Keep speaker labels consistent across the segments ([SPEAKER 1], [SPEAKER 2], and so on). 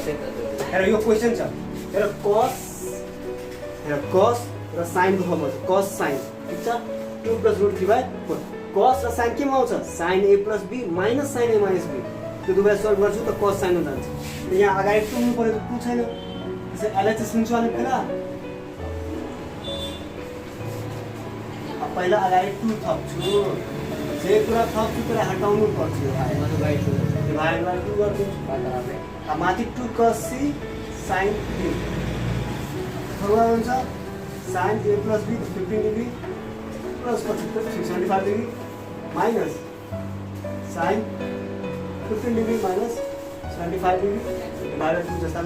[SPEAKER 1] हेर यो क्वेसन छ हेर cos र sin को फर्ममा छ cos sin ठीक छ 2 + √3/4 cos र sin केमा आउँछ sin a + b - sin a - b त्यो दुवै सल्भ गर्छु त cos sin मा जान्छ यहाँ अगाडि टुल्नु पर्यो 2 छैन त्यसै एलएचएस लिन्छु अनि पहिला अगाडि 2 थप्छु जे कुरा थप्छु त्यसलाई हटाउनु पर्छ डिभाइड बाइ 2 गर्दिन्छु माथि 2 cos c sin b formula हुन्छ sin a + b 15 degree plus 75 degree minus sin 15 degree minus 75 degree divide by 2 जस्ता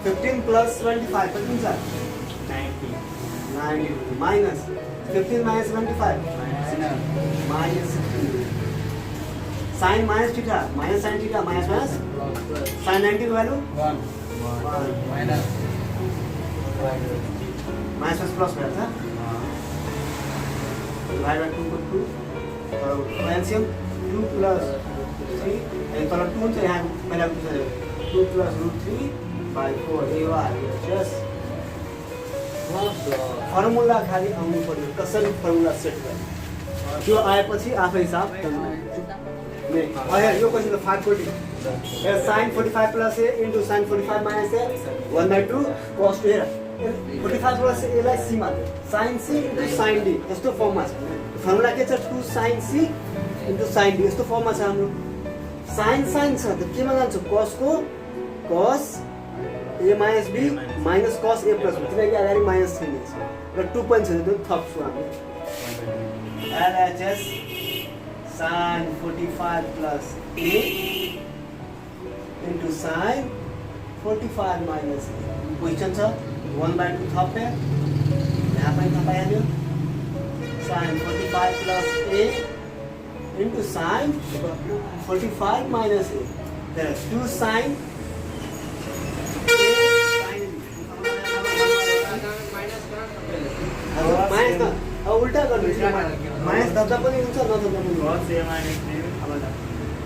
[SPEAKER 1] 15 + 25 कति हुन्छ 90 माइनस 15 - 75 minus sin minus theta minus sin theta minus sin 90 को वैल्यू 1 minus plus भएर छ divide by 2 को 2 और एलसीएम 2 + 3 ए तल 2 हुन्छ यहाँ पहिला 2 + √3/4 ए वा जस्ट फर्मुला खाली आउनु पर्यो कसरी फर्मुला सेट गर्ने त्यो आएपछि आफै हिसाब गर्ने यो question 540 sin 45 + a * sin 45 - a 1/2 cos 2 45 + a लाई c मा sin c * sin d यस्तो फर्ममा छ फर्मुला के छ 2 sin c * sin d यस्तो फर्ममा छ हाम्रो sin छ त केमा जान्छ cos को cos a minus b minus cos a plus b किनकि अगाडि माइनस छैन र 2 पनि छैन त्यो थप्छु हामी LHS sin 45 plus a into sin 45 minus a question छ 1/2 थप्ने यहाँ पनि थपाइहाल्यो sin 45 plus a into sin 45 minus a there is 2 sin minus न उल्टा गर्नु माइनस दब्दा पनि हुन्छ नदब्दा पनि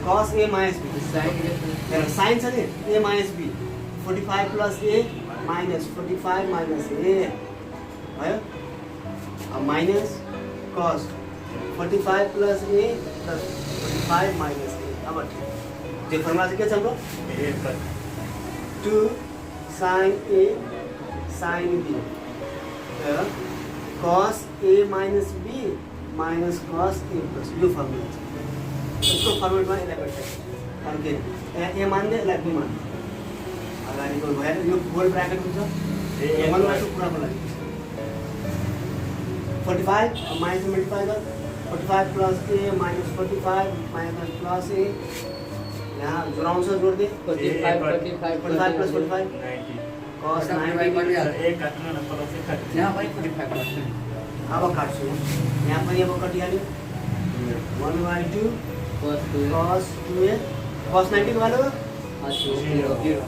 [SPEAKER 1] cos a minus b sin छ नि a minus b 45 plus a minus 45 minus a भयो minus cos 45 plus a plus 45 minus a अब त्यो फर्मुला चाहिँ के छ हाम्रो 2 sin a sin b cos a minus b minus cos a plus यो फर्मुला छ यसको फर्मुलामा यसलाई भेट्छ अनि के a मान्दै यसलाई b मान अगाडिको भएर यो होल ब्र्याकेट हुन्छ ए मनबाट पुराको लागि 45 minus 75 45 plus a minus 45 minus plus a यहाँ जोडाउँछ जोड्दै 45 plus 45 90 cos 90 एक काट्नु न प्लस यहाँ पनि 45 अब काट्छु यहाँ पनि अब कटिहाल्यो 1/2 cos 2a cos 90 को भ्यालु 0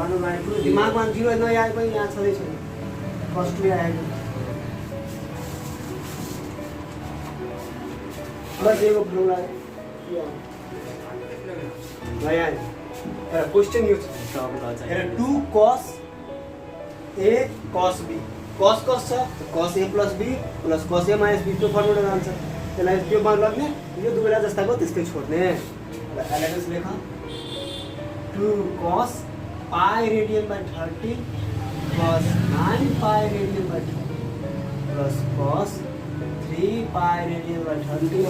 [SPEAKER 1] 1/2 दिमागमा 0 नआए पनि यहाँ छँदै छ cos 2a आएको बस यो फर्मुला यहाँ क्वेश्चन यो छ 2 cos a cos b cos छ cos a plus b plus cos a minus b त्यो फर्मुला जान्छ त्यसलाई त्यो मान लाग्ने यो दुवैलाई जस्ताको त्यस्तै छोड्ने एलएचएस लेख 2 cos pi radian by 30 plus 9 pi radian by 30 plus cos 3 pi radian by 30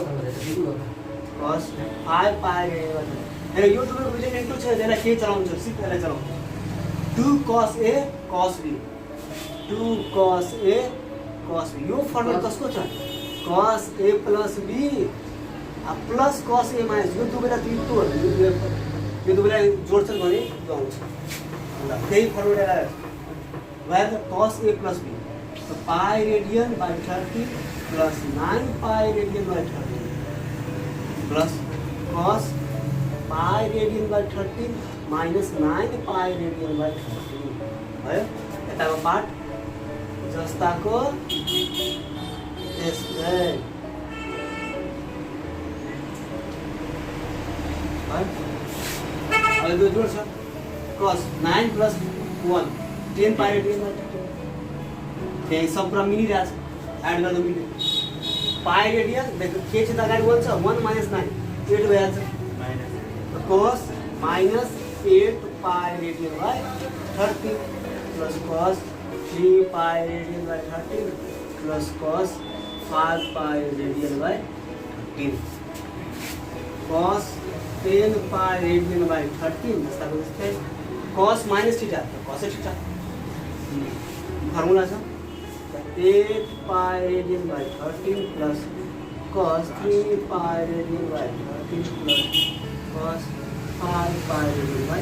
[SPEAKER 1] cos 5 pi radian by 30 हेर यो दुवै रिलेसन इन्टु छ त्यसलाई के चलाउँछ सिधै चलाउँछ 2 cos a cos b 2 cos a cos b यो फर्मुला कसको छ cos a plus b plus cos a minus यो दुवैलाई यो दुवैलाई जोड्छन् भने यो आउँछ ल त्यही formula where cos a plus b so pi radian by 30 plus 9 pi radian by 30 plus cos pi radian by 30 minus 9 pi radian by 30 भयो यताको पार्ट जस्ताको त्यस्तै अहिले जोड्छ कस 9 प्लस 1 10 पाई रेडियन बाई 13 त्यही सब कुरा मिलिरहेछ एड गर्दा मिल्यो पाई रेडियन देखो के चाहिँ अगाडि 1 छ 1 माइनस 9 8 भइहाल्छ cos minus 8 pi radian by 30 plus cos 3 pi radian by 13 plus cos 5 pi radian by 13 cos 10 pi radian by 13 जस्ताको जस्तै cos minus theta cos theta formula छ 8 pi radian by 13 plus cos 3 pi radian by 13 plus cos 5 pi radian by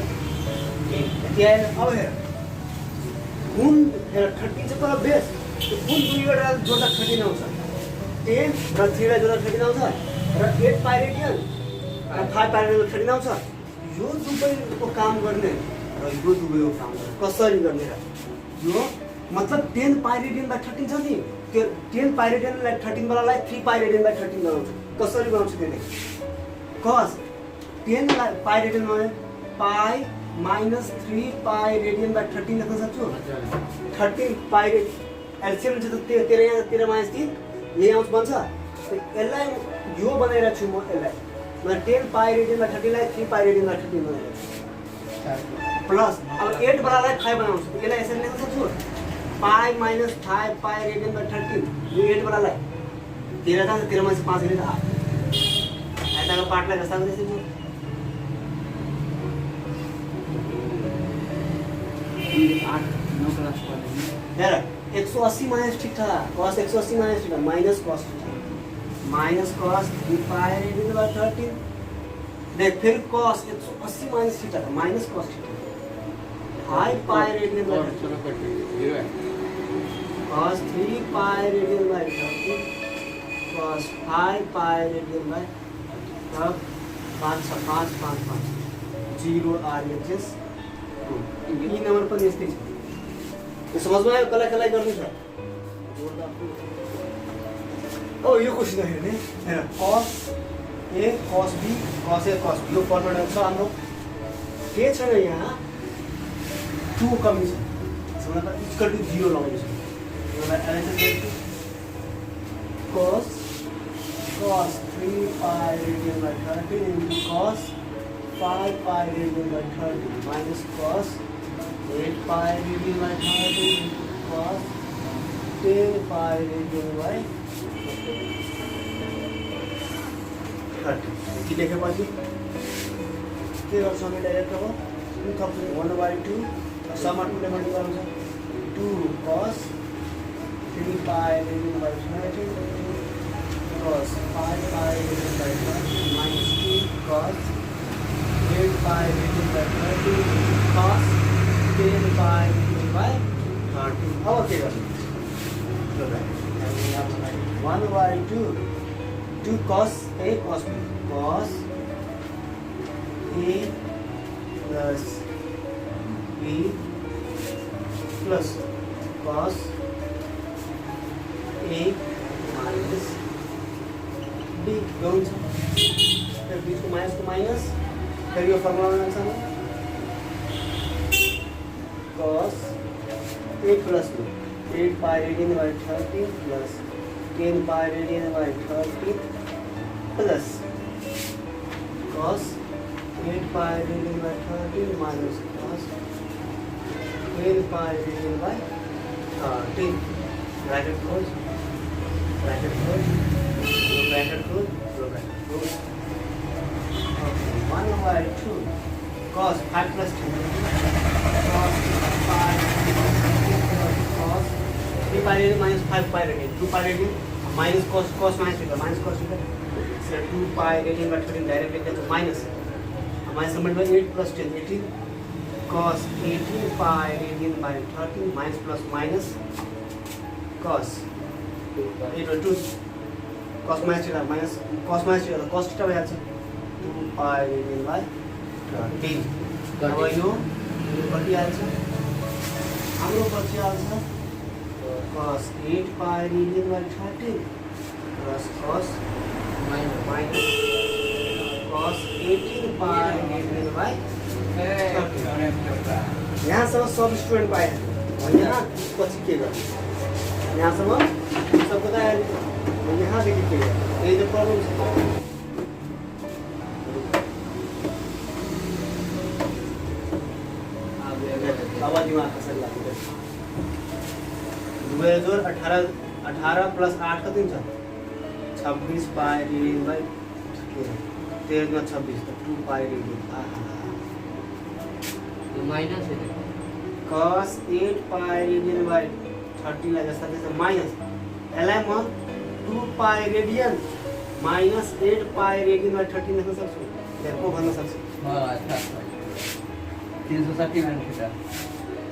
[SPEAKER 1] 10 यति आयो अब हेर गुण हेर 13 चाहिँ पर बेस गुण दुईवटा जोड्दा 13 आउँछ 10 र 3 लाई जोड्दा 13 आउँछ र 8 pi radian र 5 pi radian 13 आउँछ यो दुवैको काम गर्ने र यो दुवैको काम गर्ने कसरी गर्ने र यो मतलब 10 pi radian by 13 छ नि त्यो 10 pi radian लाई 13 वालालाई 3 pi radian by 13 बनाउँछु कसरी बनाउँछु त्यसले cos 10 pi radian में pi minus 3 pi radian by 13 लेख्न सक्छु 13 pi एलसीएम चाहिँ तेरे यहाँ तेरे माइनस 3 यही आउँछ बन्छ यसलाई यो बनाइरहेको छु म यसलाई म 10 pi radian by 13 लाई 3 pi radian by 13 बनाइरहेको छु प्लस अब 8 वालालाई 5 बनाउँछु यसलाई यसरी लेख्न सक्छु pi minus 5 pi radian by 13 यो 8 वालालाई तेरे जान्छ तेरे माइनस 5 गरे त आइताको पार्टलाई जस्ताको त्यसै छु हेर 180 minus theta cos 180 minus theta minus cos theta minus cos 3 pi radian by 13 देख फिर cos 180 minus theta minus cos theta 5 pi radian by 13 cos 3 pi radian by 13 cos 5 pi radian by 5 0 RHS 2 यी number पनि यस्तै छ यो समझमा आयो कसलाई गर्नु छ अब यो क्वेशन हेर्ने हैन cos A cos B cos A cos B यो फर्मुला छ हाम्रो के छैन यहाँ 2 कमी छ समझमा इक्वल टु 0 लगाउनु छ यसलाई एनालाइसिस गर्छु cos 3 pi radian by 13 into cos 5 pi radian by 13 minus cos 8 pi radian by 13 into cos 10 pi radian by 13 यति लेखेपछि के गर्छौँ हामी डाइरेक्ट अब थप्छौँ 1/2 सम 2 ले मल्टिप्लाई गर्नु छ 2 cos 3 pi radian by 13 cos 5 pi radian by 13 minus 2 cos 8 pi radian by 13 cos 10 pi radian by 13 अब के गर्नु ल हामी यहाँ बनाइ 1/2 2 cos A cos B cos A plus B plus cos A minus B don't फिर बीच को माइनस फिर ये फॉर्मूला बनाना है cos A plus B 8 pi radian by 13 plus 10 pi radian by 13 plus cos 8 pi radian by 13 minus cos 10 pi radian by 13 bracket close bracket close bracket close bracket close okay 1/2 cos 5 plus 2 cos 5 cos 3 pi radian minus 5 pi radian 2 pi radian minus cos minus theta so 2 pi radian by 13 directly equal to minus summation by 8 plus 10 18 cos 18 pi radian by 13 minus plus minus cos 8/2 cos minus theta minus cos theta भइहाल्छ 2 pi radian by 13 अब यो कति आउँछ हाम्रो पछि आउँछ cos 8 pi radian by 13 plus cos minus cos 18 pi radian by 13 यहाँसम्म सब student पाए और यहाँ पछि के गर्नु यहाँसम्म सबको तयारी यहाँदेखि के गर्नु यही त प्रब्लम छ अब दिमाग कसरी लाग्छ 2018 प्लस 8 कति हुन्छ 26 पाई रेडियन बाई 13 मा 26 त 2 पाई रेडियन
[SPEAKER 2] माइनस है
[SPEAKER 1] cos 8 पाई रेडियन बाई 30 लाई जस्ता त्यसो माइनस यसलाई म 2 पाई radian minus 8 pi radian by 30 लेख्न सक्छु को भन्न सक्छु
[SPEAKER 2] अच्छा 360 माइनस थीटा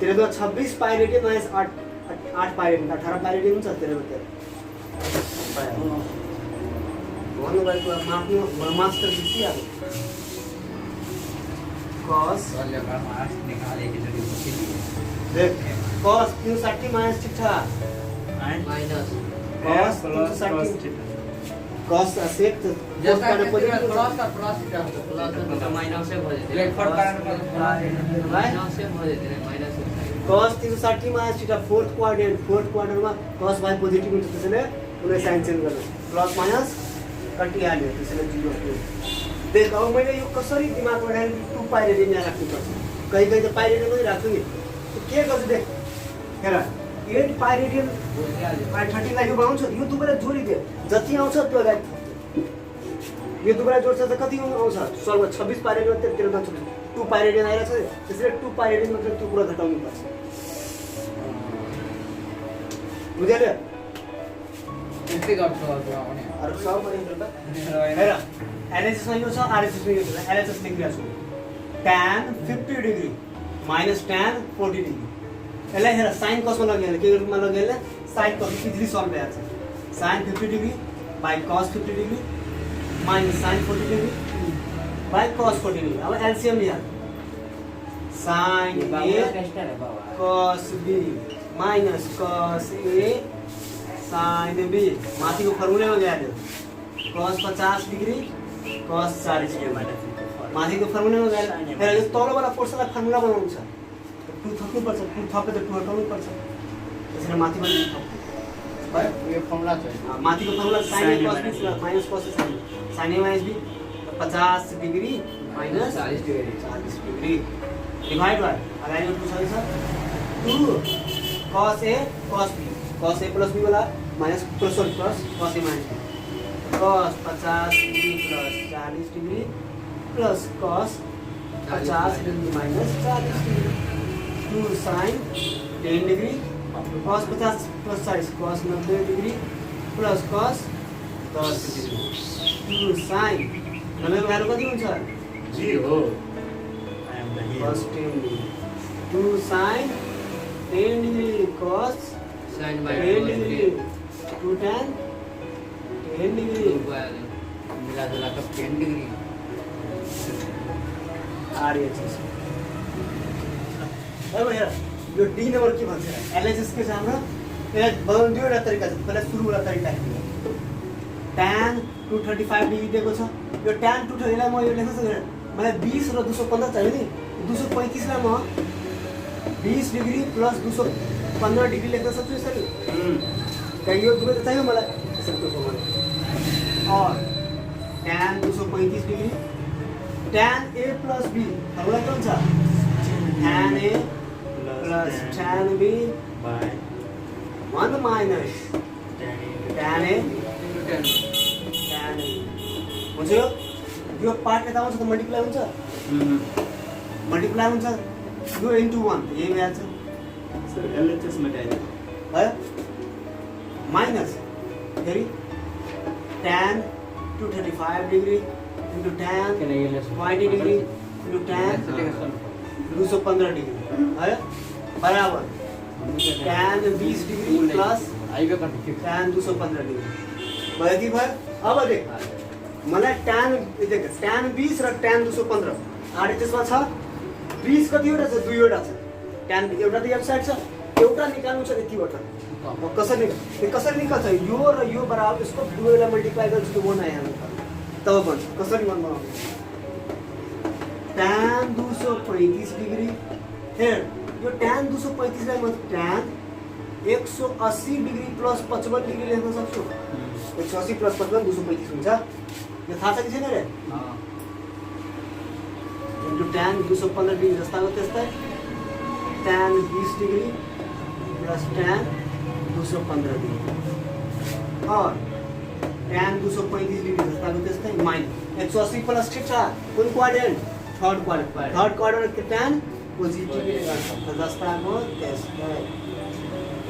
[SPEAKER 1] तेरे तो 26 pi radian minus 8 pi radian 18 pi radian हुन्छ तेरे भन्नु भएको आफ्नो मास्टर बिसी अब cos देख cos 360 minus theta
[SPEAKER 2] minus
[SPEAKER 1] cos 360 cos sec
[SPEAKER 2] जस्ता क्रॉस का प्लस थीटा हुन्छ प्लस त माइनस से भ जेते लेफ्ट कारण माइनस से भ जेते minus
[SPEAKER 1] cos 360 minus theta fourth क्वाड्रेन्टमा cos बाई पोजिटिभ हुन्छ त्यसैले कुनै साइन चेन्ज गर्नु प्लस माइनस कटिहाल्यो त्यसैले 0 देख अब मैले यो कसरी दिमागमा राख्नु 2 पाई रेडियन यहाँ राख्नुपर्छ कहीँ त पाई रेडियन पनि राख्छु नि के गर्छु देख हेर 8 पाई रेडियन पाई 30 लाई यो बनाउँछ यो दुवैलाई जोडिदियो जति आउँछ त्यो गाडी यो दुवैलाई जोड्छ त कति आउँछ सल्भ 26 पाई रेडियन तेरो त 2 पाई रेडियन आइरहेछ त्यसैले 2 पाई रेडियन मात्र त्यो कुरा घटाउनु पर्छ बुझ्यौ
[SPEAKER 2] यस्तै गर्छु
[SPEAKER 1] अरु सब हेर एलएचएस मा यो छ आरएचएस मा यो छ एलएचएस लेखिरहेको छु tan 50 degree minus tan 40 degree यसलाई हेर साइन कसमा लगिहाल्ने के रूपमा लगिहाल्ने साइन कस इजिली सल्भ भइहाल्छ sine 50 degree by cos 50 degree minus sine 40 degree by cos 40 degree अब एलसीएम लिहाल sine a cos b minus cos a sine b माथिको फर्मुलामा ल्यायो cos 50 डिग्री cos 40 डिग्री माथिको फर्मुलामा ल्यायो हेर यो तलवाला पोर्सनलाई फर्मुला बनाउनु छ 2 थप्नु पर्छ 2 थपे त 2 हटाउनु पर्छ त्यसैले माथि पनि थप्नु
[SPEAKER 2] भयो यो फर्मुला छ
[SPEAKER 1] माथिको formula sin a cos b minus cos a sin a minus b 50 degree minus
[SPEAKER 2] 40 degree
[SPEAKER 1] 40 degree divide by अगाडि यो 2 छ 2 cos a cos b cos a plus b वाला minus plus cos a minus b cos 50 degree plus 40 degree plus cos 50 degree minus 40 degree 2 sin 10 degree cos 50 plus 40 cos 90 degree plus cos 10 degree 2 sin 90 को value कति हुन्छ
[SPEAKER 3] 0
[SPEAKER 1] cos 10 degree 2 sin 10 degree cos
[SPEAKER 2] sine
[SPEAKER 1] 10 degree 2 tan 10 degree
[SPEAKER 2] मिला जुला कर 10 degree
[SPEAKER 1] RHS अब हेर यो D number के भन्छ एलएचएस के छ हाम्रो यसलाई बनाउनु दुईवटा तरिका छ पहिला सुरुवात तरिका हेर्नु tan 235 डिग्री दिएको छ यो tan 230 लाई म यो लेख्न सक्छु मलाई 20 र 215 चाहियो नि 235 लाई म 20 डिग्री प्लस 215 डिग्री लेख्न सक्छु यसरी कारण यो दुवै त चाहियो मलाई यसरी को बनाउनु और tan 235 degree tan a plus b formula के हुन्छ tan a plus tan b
[SPEAKER 3] by
[SPEAKER 1] 1 minus tan a
[SPEAKER 2] into 10
[SPEAKER 1] tan a हुन्छ यो पार्ट यता आउँछ त मल्टिप्लाई हुन्छ मल्टिप्लाई हुन्छ यो इन्टु 1 यही भइहाल्छ
[SPEAKER 3] सर एलएचएस मेटाइदिनु
[SPEAKER 1] भयो माइनस फेरि tan 235 degree into tan 20 degree into tan 215 degree है बराबर tan 20 डिग्री प्लस
[SPEAKER 2] आइबे कति
[SPEAKER 1] tan 215 डिग्री भयो कि भयो अब देख मलाई tan देख tan 20 र tan 215 आडी त्यसमा छ 20 कतिवटा छ दुईवटा छ tan एउटा त यहाँ साइड छ एउटा निकाल्नु छ यतिवटा कसरी निकाल्छ यो र यो बराबर यसको दुवैलाई मल्टिप्लाई गर्छु त 1 आइहाल्छ तब भन्छ कसरी मन बनाउने tan 235 डिग्री हेर यो tan 235 लाई म tan 180 डिग्री प्लस 55 डिग्री लेख्न सक्छु। 180 प्लस 55 235 हुन्छ। यो थाहा छ कि छैन रे? इन्टु tan 215 डिग्री जस्ताको त्यस्तै tan 20 degree plus tan 215 degree और tan 235 डिग्री जस्ताको त्यस्तै माइनस 180 प्लस थीटा कुन quadrant? Third quadrant. Third quadrant के tan पोजिटिभली गर्छ जस्ताको त्यस्तै।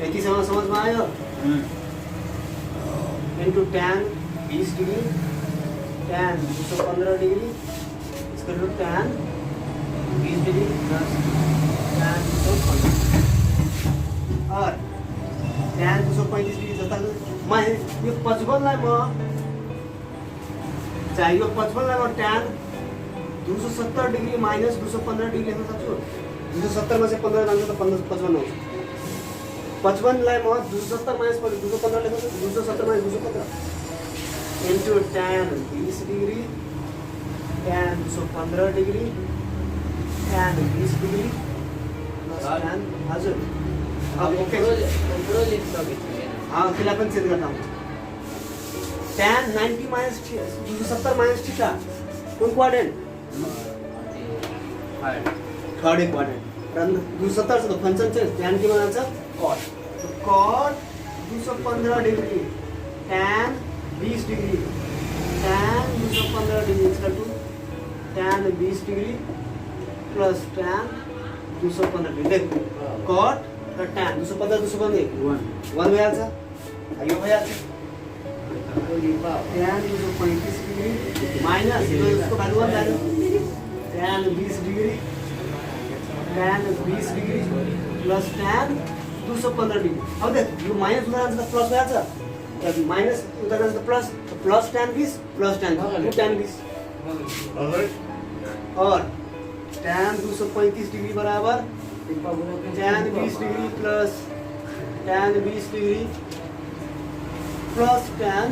[SPEAKER 1] यतिसम्म समझमा आयो? Into tan 20 degree tan 215 degree इसको लो tan 20 डिग्री प्लस tan 215 और tan 235 डिग्री जता मैं यो 55 लाई म चाहिए 55 लाई म tan 270 डिग्री माइनस 215 डिग्री लेख्न सक्छु। 270 में से 15 जान्छ त 55 आउँछ। 55 लाई म 270 माइनस 215 लेख्न सक्छु। 270 minus 215 into tan 20 degree tan 215 degree tan 20 degree plus tan हजुर अब
[SPEAKER 2] कंट्रोल लिख सके।
[SPEAKER 1] हाँ फिलहाल अपन चेक करता हूँ। tan 90 माइनस 270 माइनस थीटा कौन क्वाड्रेंट? Third quadrant. रन 270 से तो फंक्शन चेंज tan के मान आंसर cot। तो cot 215 degree tan 20 degree tan 215 degree equal to tan 20 degree plus tan 215 degree. देखो cot और tan 215 215 1 में आंसर आयो भैया tan 235 डिग्री माइनस इसको value 1 value tan 20 degree tan 20 degree plus tan 215 degree. अब देख यो माइनस उधर आंसर प्लस में आंसर जब माइनस उधर answer plus tan 20 plus tan 20 और tan 235 डिग्री बराबर tan 20 degree plus tan 20 degree plus tan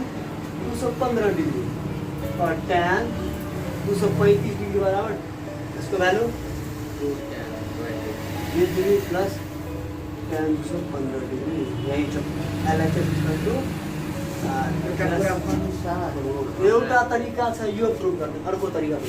[SPEAKER 1] 215 degree और tan 235 डिग्री बराबर इसको value 20 degree plus tan 215 degree यही छ। एउटा तरिका छ यो प्रुभ गर्ने, अर्को तरिका छ